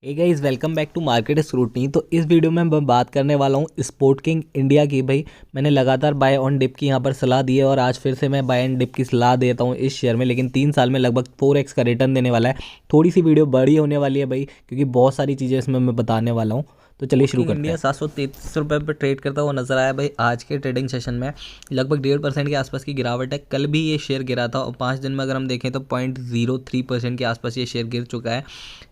Hey guys, welcome back to market scrutiny. तो इस video में मैं बात करने वाला हूँ स्पोर्ट किंग इंडिया की। भाई मैंने लगातार बाय ऑन डिप की यहाँ पर सलाह दी है और आज फिर से मैं बाय एंड डिप की सलाह देता हूँ इस शेयर में, लेकिन 3 साल में लगभग 4x का रिटर्न देने वाला है। थोड़ी सी वीडियो बड़ी होने वाली है भाई, क्योंकि बहुत सारी चीज़ें इसमें मैं बताने वाला हूँ। तो चलिए शुरू करते हैं। इंडिया 733 रुपये पर ट्रेड करता हुआ नजर आया भाई। आज के ट्रेडिंग सेशन में लगभग 1.5% के आसपास की गिरावट है। कल भी ये शेयर गिरा था और 5 दिन में अगर हम देखें तो 0.03% के आसपास ये शेयर गिर चुका है।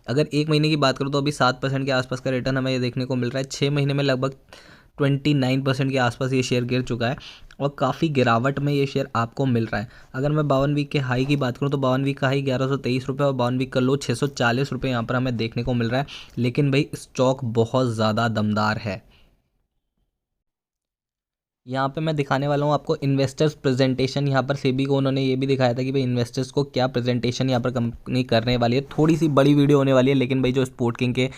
अगर एक महीने की बात करूँ तो अभी 7% के आसपास का रिटर्न हमें ये देखने को मिल रहा है। 6 महीने में लगभग 29% के आसपास ये शेयर गिर चुका है और काफ़ी गिरावट में ये शेयर आपको मिल रहा है। अगर मैं 52 वीक के हाई की बात करूँ तो 52 वीक का हाई 1123 रुपये और 52 वीक का लो 640 रुपये यहाँ पर हमें देखने को मिल रहा है। लेकिन भाई स्टॉक बहुत ज़्यादा दमदार है। यहाँ पे मैं दिखाने वाला हूँ आपको इन्वेस्टर्स प्रेजेंटेशन। यहाँ पर सेबी को उन्होंने ये भी दिखाया था कि भाई इन्वेस्टर्स को क्या प्रेजेंटेशन यहाँ पर कंपनी करने वाली है। थोड़ी सी बड़ी वीडियो होने वाली है, लेकिन भाई जो स्पोर्ट किंग के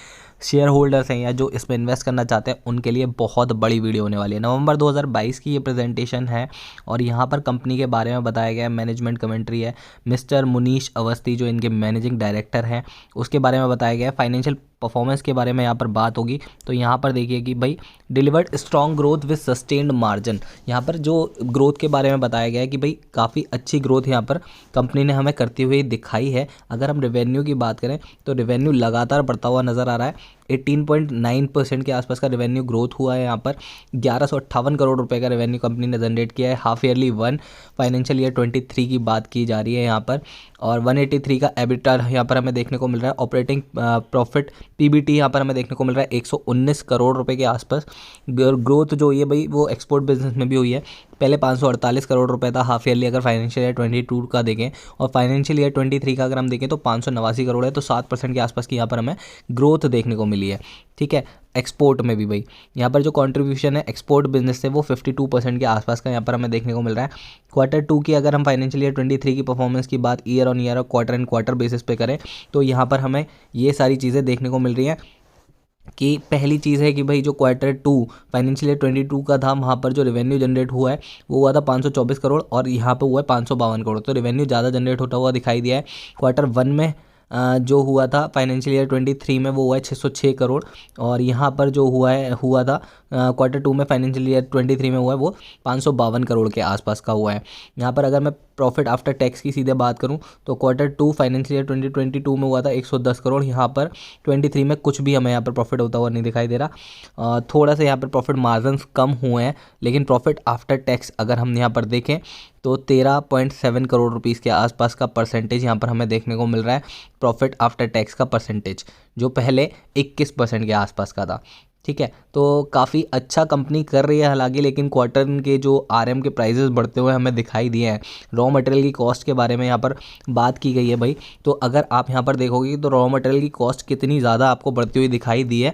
शेयर होल्डर्स हैं या जो इसमें इन्वेस्ट करना चाहते हैं उनके लिए बहुत बड़ी वीडियो होने वाली है। नवंबर 2022 की ये प्रेजेंटेशन है और यहाँ पर कंपनी के बारे में बताया गया है। मैनेजमेंट कमेंट्री है। मिस्टर मुनीश अवस्थी जो इनके मैनेजिंग डायरेक्टर हैं उसके बारे में बताया गया है। फाइनेंशियल परफॉर्मेंस के बारे में यहाँ पर बात होगी। तो यहाँ पर देखिए कि भाई delivered strong growth with sustained margin. यहाँ पर जो ग्रोथ के बारे में बताया गया है कि भाई काफ़ी अच्छी ग्रोथ यहाँ पर कंपनी ने हमें करती हुई दिखाई है। अगर हम रेवेन्यू की बात करें तो रेवेन्यू लगातार बढ़ता हुआ नज़र आ रहा है। 18.9% के आसपास का रेवेन्यू ग्रोथ हुआ है। यहाँ पर 1158 करोड़ रुपए का रेवेन्यू कंपनी ने जनरेट किया है। Half yearly one financial year 23 की बात की जा रही है यहाँ पर, और 183 का एबिटा यहाँ पर हमें देखने को मिल रहा है। ऑपरेटिंग प्रॉफिट पीबीटी यहाँ पर हमें देखने को मिल रहा है 119 करोड़ रुपए के आसपास। ग्रोथ जो हुई है भाई वो एक्सपोर्ट बिजनेस में भी हुई है। पहले 548 करोड़ रुपए था हाफ ईयरली अगर फाइनेंशियल ईयर 22 का देखें, और फाइनेंशियल ईयर 23 का अगर हम देखें तो 589 करोड़ है। तो 7% के आसपास की यहाँ पर हमें ग्रोथ देखने को मिली है। ठीक है, एक्सपोर्ट में भी भाई यहाँ पर जो कंट्रीब्यूशन है एक्सपोर्ट बिजनेस से वो 52% के आसपास का यहाँ पर हमें देखने को मिल रहा है। Q2 की अगर हम फाइनेंशियल ईयर 23 की परफॉर्मेंस की बात ईयर ऑन ईयर और क्वार्टर एंड क्वार्टर बेसिस पे करें तो यहाँ पर हमें ये सारी चीज़ें देखने को मिल रही हैं कि पहली चीज़ है कि भाई जो Q2 फाइनेंशियल ईयर 22 का था वहाँ पर जो रेवेन्यू जनरेट हुआ है वो हुआ था 524 करोड़ और यहाँ पे हुआ है 552 करोड़। तो रेवेन्यू ज़्यादा जनरेट होता हुआ दिखाई दिया है। Q1 में जो हुआ था फाइनेंशियल ईयर 23 में वो हुआ है 606 करोड़, और यहाँ पर जो हुआ था Q2 में फाइनेंशियल ईयर 23 में हुआ है वो 552 करोड़ के आसपास का हुआ है। यहाँ पर अगर मैं प्रॉफिट आफ्टर टैक्स की सीधे बात करूँ तो Q2 फाइनेंशियल ईयर 2022 में हुआ था 110 करोड़। यहाँ पर 23 में कुछ भी हमें यहाँ पर प्रॉफिट होता हुआ नहीं दिखाई दे रहा। थोड़ा सा यहाँ पर प्रॉफिट मार्जिन कम हुए हैं, लेकिन प्रॉफिट आफ्टर टैक्स अगर हम यहाँ पर देखें तो 13.7 करोड़ रुपीज़ के आसपास का परसेंटेज यहाँ पर हमें देखने को मिल रहा है। प्रॉफिट आफ्टर टैक्स का परसेंटेज जो पहले 21% के आसपास का था। ठीक है, तो काफ़ी अच्छा कंपनी कर रही है हालांकि, लेकिन क्वार्टर के जो आरएम के प्राइसेस बढ़ते हुए हमें दिखाई दिए हैं। रॉ मटेरियल की कॉस्ट के बारे में यहाँ पर बात की गई है भाई। तो अगर आप यहाँ पर देखोगे तो रॉ मटेरियल की कॉस्ट कितनी ज़्यादा आपको बढ़ती हुई दिखाई दी है।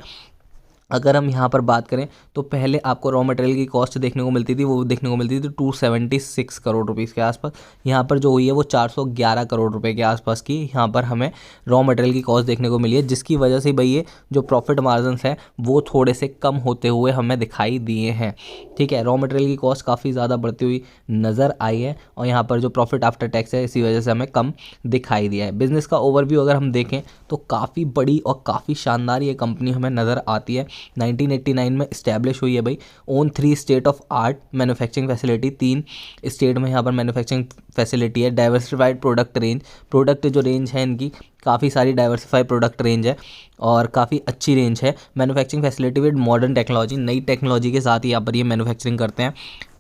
अगर हम यहाँ पर बात करें तो पहले आपको रॉ मटेरियल की कॉस्ट देखने को मिलती थी, वो देखने को मिलती थी 276 करोड़ रुपीज़ के आसपास। यहाँ पर जो हुई है वो 411 करोड़ रुपए के आसपास की यहाँ पर हमें रॉ मटेरियल की कॉस्ट देखने को मिली है, जिसकी वजह से भाई ये जो प्रॉफिट मार्जिन है वो थोड़े से कम होते हुए हमें दिखाई दिए हैं। ठीक है, रॉ मटेरियल की कॉस्ट काफ़ी ज़्यादा बढ़ती हुई नज़र आई है और यहाँ पर जो प्रॉफिट आफ्टर टैक्स है इसी वजह से हमें कम दिखाई दिया है। बिजनेस का ओवरव्यू अगर हम देखें तो काफ़ी बड़ी और काफ़ी शानदार ये कंपनी हमें नज़र आती है। 1989 में इस्टेब्लिश हुई है भाई। Own 3 state of art manufacturing facility, 3 state में यहाँ पर मैन्युफैक्चरिंग फैसिलिटी है। डाइवर्सिफाइड प्रोडक्ट रेंज, प्रोडक्ट जो रेंज है इनकी काफ़ी सारी डाइवर्सिफाइड प्रोडक्ट रेंज है और काफ़ी अच्छी रेंज है। Manufacturing facility with modern technology, नई टेक्नोलॉजी के साथ यहाँ पर ये मैन्युफैक्चरिंग करते हैं।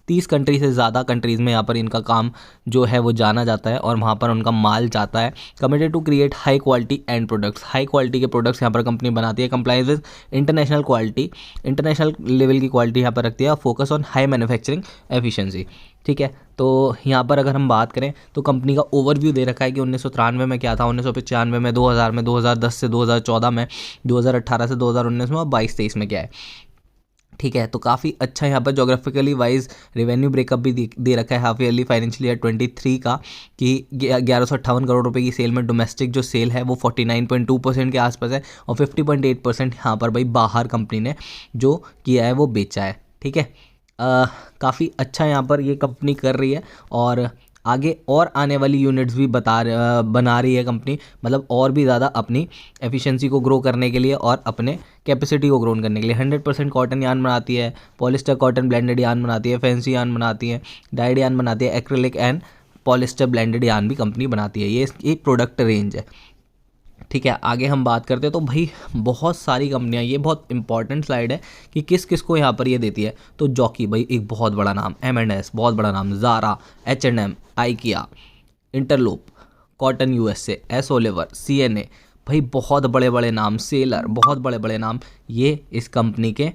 30 कंट्री से ज़्यादा कंट्रीज़ में यहाँ पर इनका काम जो है वो जाना जाता है और वहाँ पर उनका माल जाता है। Committed to create high quality and products, high quality के प्रोडक्ट्स यहाँ पर कंपनी बनाती है। Complies with international quality, international level की क्वालिटी यहाँ पर रखती है। Focus on high manufacturing efficiency. ठीक है, तो यहाँ पर अगर हम बात करें तो कंपनी का ओवरव्यू दे रखा है कि 1993 में क्या था, 1995 में, 2000 में, 2010 से 2014 में, 2018 से 2019 में और 22-23 में क्या है। ठीक है, तो काफ़ी अच्छा यहाँ पर जोग्राफिकली वाइज रेवेन्यू ब्रेकअप भी दे रखा है हाफ ईयरली फाइनेंशियल ईयर 23 का कि 1158 करोड़ रुपए की सेल में डोमेस्टिक जो सेल है वो 49.2% के आसपास है और 50.8% यहाँ पर भाई बाहर कंपनी ने जो किया है वो बेचा है। ठीक है, काफ़ी अच्छा यहाँ पर ये कंपनी कर रही है और आगे और आने वाली यूनिट्स भी बना रही है कंपनी, मतलब और भी ज़्यादा अपनी एफिशिएंसी को ग्रो करने के लिए और अपने कैपेसिटी को ग्रो करने के लिए। 100% कॉटन यार्न बनाती है, पॉलिस्टर कॉटन ब्लेंडेड यार्न बनाती है, फैंसी यार्न बनाती है, डाइड यार्न बनाती है, acrylic and polyester blended yarn भी कंपनी बनाती है। ये इसकी प्रोडक्ट रेंज है। ठीक है, आगे हम बात करते हैं तो भाई बहुत सारी कंपनियां, ये बहुत इंपॉर्टेंट स्लाइड है कि किस किस को यहाँ पर ये देती है। तो जॉकी भाई एक बहुत बड़ा नाम, M&S बहुत बड़ा नाम, Zara, H&M, IKEA, Interloop, cotton USA, S Oliver, CNA, भाई बहुत बड़े बड़े नाम, सेलर, बहुत बड़े बड़े नाम, ये इस कंपनी के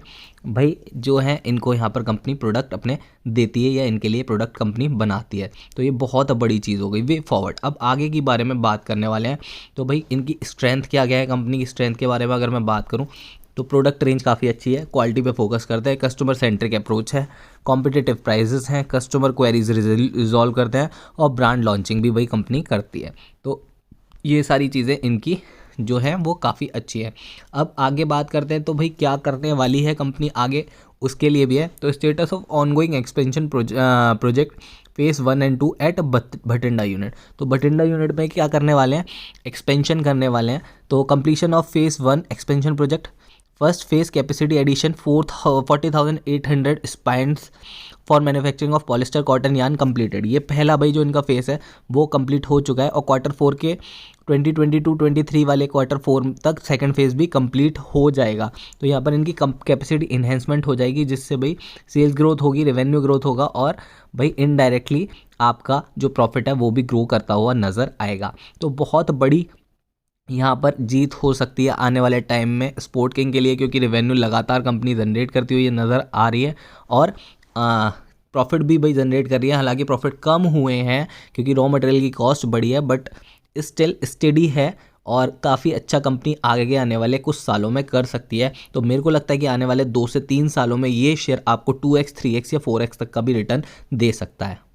भाई जो हैं, इनको यहाँ पर कंपनी प्रोडक्ट अपने देती है या इनके लिए प्रोडक्ट कंपनी बनाती है। तो ये बहुत बड़ी चीज़ हो गई वे फॉरवर्ड। अब आगे की बारे में बात करने वाले हैं। तो भाई इनकी स्ट्रेंथ क्या क्या है, कंपनी की स्ट्रेंथ के बारे में अगर मैं बात करूँ तो प्रोडक्ट रेंज काफ़ी अच्छी है, क्वालिटी पे फोकस करते हैं, कस्टमर सेंट्रिक अप्रोच है, कॉम्पिटिटिव प्राइजेस हैं, कस्टमर क्वेरीज रिजॉल्व करते हैं और ब्रांड लॉन्चिंग भी वही कंपनी करती है। तो ये सारी चीज़ें इनकी जो है वो काफ़ी अच्छी है। अब आगे बात करते हैं तो भाई क्या करने वाली है कंपनी आगे, उसके लिए भी है। तो status of ongoing expansion project phase 1 and 2 at Bathinda unit. तो भटिंडा यूनिट में क्या करने वाले हैं, एक्सपेंशन करने वाले हैं। तो completion of phase 1 expansion project, first phase capacity addition 40,800 spindles for manufacturing of polyester cotton yarn completed. ये पहला भाई जो इनका फेस है वो कंप्लीट हो चुका है और Q4 के 2022-23 वाले Q4 तक सेकंड फेज़ भी कंप्लीट हो जाएगा। तो यहाँ पर इनकी कैपेसिटी इन्हेंसमेंट हो जाएगी, जिससे भाई सेल्स ग्रोथ होगी, रेवेन्यू ग्रोथ होगा और भाई इनडायरेक्टली आपका जो प्रॉफिट है वो भी ग्रो करता हुआ नज़र आएगा। तो बहुत बड़ी यहाँ पर जीत हो सकती है आने वाले टाइम में स्पोर्ट किंग के लिए, क्योंकि रेवेन्यू लगातार कंपनी जनरेट करती हुई नज़र आ रही है और प्रॉफिट भी भाई जनरेट कर रही है। हालांकि प्रॉफिट कम हुए हैं क्योंकि रॉ मटेरियल की कॉस्ट बढ़ी है, बट स्टिल स्टेडी है और काफ़ी अच्छा कंपनी आगे आने वाले कुछ सालों में कर सकती है। तो मेरे को लगता है कि आने वाले 2 से 3 सालों में ये शेयर आपको 2x 3x या 4x तक का भी रिटर्न दे सकता है।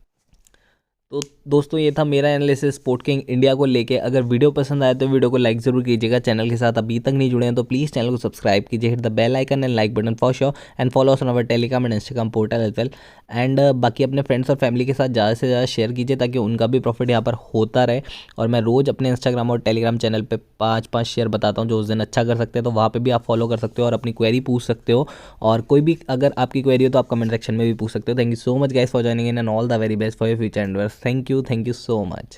तो दोस्तों ये था मेरा एनालिसिस स्पोर्ट किंग इंडिया को लेके। अगर वीडियो पसंद आए तो वीडियो को लाइक ज़रूर कीजिएगा। चैनल के साथ अभी तक नहीं जुड़े हैं तो प्लीज़ चैनल को सब्सक्राइब कीजिए, hit the bell icon and like button for sure and follow us on our Telegram and Instagram portal as well. And बाकी अपने फ्रेंड्स और फैमिली के साथ ज़्यादा से ज़्यादा शेयर कीजिए ताकि उनका भी प्रॉफिट यहाँ पर होता रहे। और मैं रोज़ अपने इंस्टाग्राम और टेलीग्राम चैनल पर 5-5 शेयर बताता हूँ जो उस दिन अच्छा कर सकते हैं, तो वहाँ पर भी आप फॉलो कर सकते हो और अपनी क्वेरी पूछ सकते हो। और कोई भी अगर आपकी क्वेरी हो तो आप कमेंट सेक्शन में भी पूछ सकते हो। Thank you so much guys for joining in and all the very best for your future endeavours. Thank you so much.